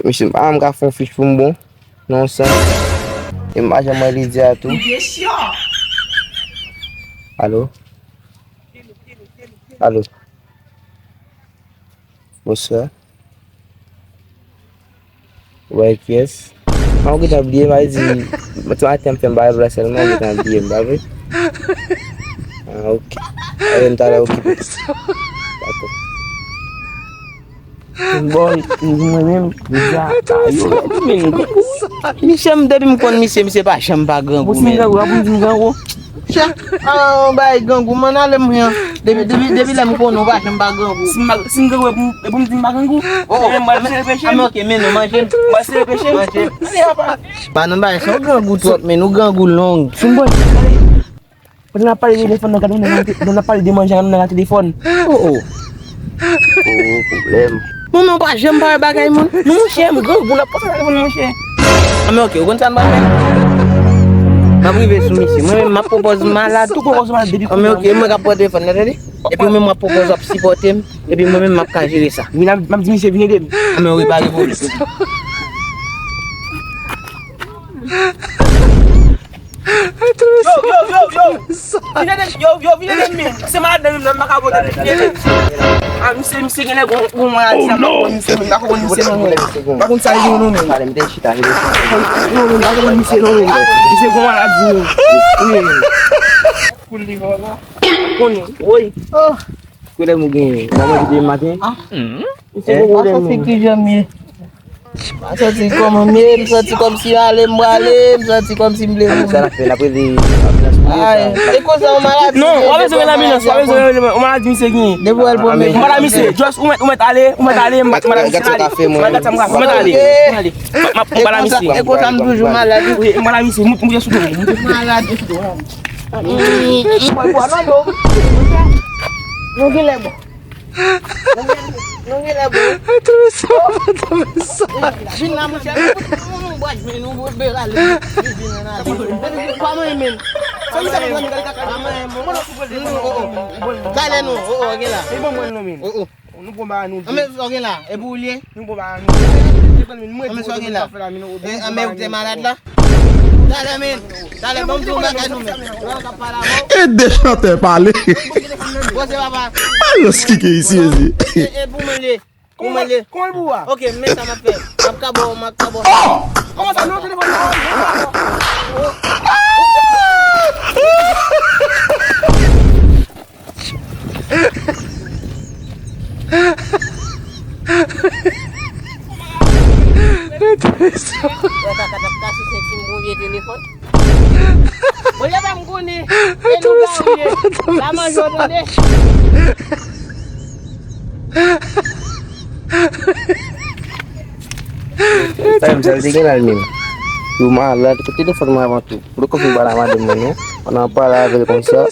Monsieur, am ka fon fiche pour bon. Non ça. Et moi j'aimerais lui dire à tout. Allô? Allô? Bonsoir. Ouais, qui est-ce? On va oublier, m'a dit, tu vas t'en faire un seulement, on va oublier, bah oui. Ah, ok. Allez, on t'a occupé. D'accord. Bon, moi-même, déjà, monsieur me dit me monsieur pas chambre pas grand goût. Monsieur gangou, vous me gangou. Ah, bah gangou, man alem rien. Depuis là me connais pas chambre pas grand goût. Si gangou et vous me dites pas gangou. Oh, moi c'est péché. Ah, OK, mais non manger. Moi c'est péché. Manger. Allez papa. Bah non bah c'est gangou trop, mais nous gangou long. Simbol. On a parlé de téléphone, on a parlé de manger dans le téléphone. Oh. Oh, problème. Mon pas j'aime pas bagay mon. Mon cher, mon la pas mon cher. Ah mais OK, on s'en va. Ma privé sous monsieur, moi m'a propose malade, tout propose malade depuis. Ah mais OK, moi rapporte téléphone là et puis moi m'a propose à supporter et puis moi même m'a ka gérer ça. M'a dit monsieur venez de. Ah mais oui pas de problème. Yo, viens de mine. C'est malade de me m'a capoter. Ah, monsieur gagné go malade ça. Monsieur m'a ko monsieur non. Par contre ça il non non. Allez, me deixe tá. Non, não monsieur non. Monsieur go malade. Oui. Puli rola. Koni, oi. Oh. Kule mugi. Mama di matin. Ah. Monsieur go malade fait que jamais. Sorti comme même, sorti comme si allait m'aller, sorti comme si me ça la fait la prise. Ah, c'est quoi ça on malade? Non, on va se la mine, on malade monsieur qui. Debout elle pour me. Madame monsieur, juste on met aller, madame monsieur. Madame monsieur. Et quoi ça me toujours malade? Oui, madame monsieur, moi sous malade. Non, non, non. Não me leva. Atravessou. Vina mo siya. Não pode me não vou ver ali. Vina na. Como é mesmo? Só me sabe quando ele tá caindo. Dale no. Oh, aqui lá. E bom no menino. Oh. Não vou mais no. Ame só aqui lá. É bullying. Não vou mais no. Ame só aqui lá. Ame tem malade lá. Dale men. Dale vamos tomar cá no meu. Et deixa eu te parler. Você vai. Olha o que é isso aí. É bumele. Bumele. Como ele boa? OK, mais ça m'a fait. Acabou. Comment ça non téléphone? Olha pra mguni. La majorité. Saya bisa tinggal nih. Cuma lah kita tidak pernah waktu. Lu kok barang ada mana? Kenapa lah dari konser?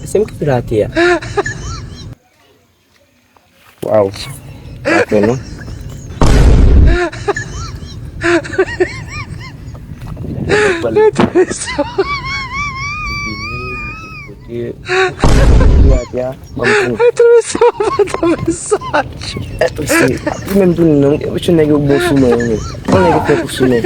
Sim que berarti ya. Wow. Apa no? Même tout non, je n'ai que beau sous moi. On est que pour sous moi.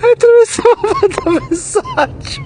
Atravessou a mensagem.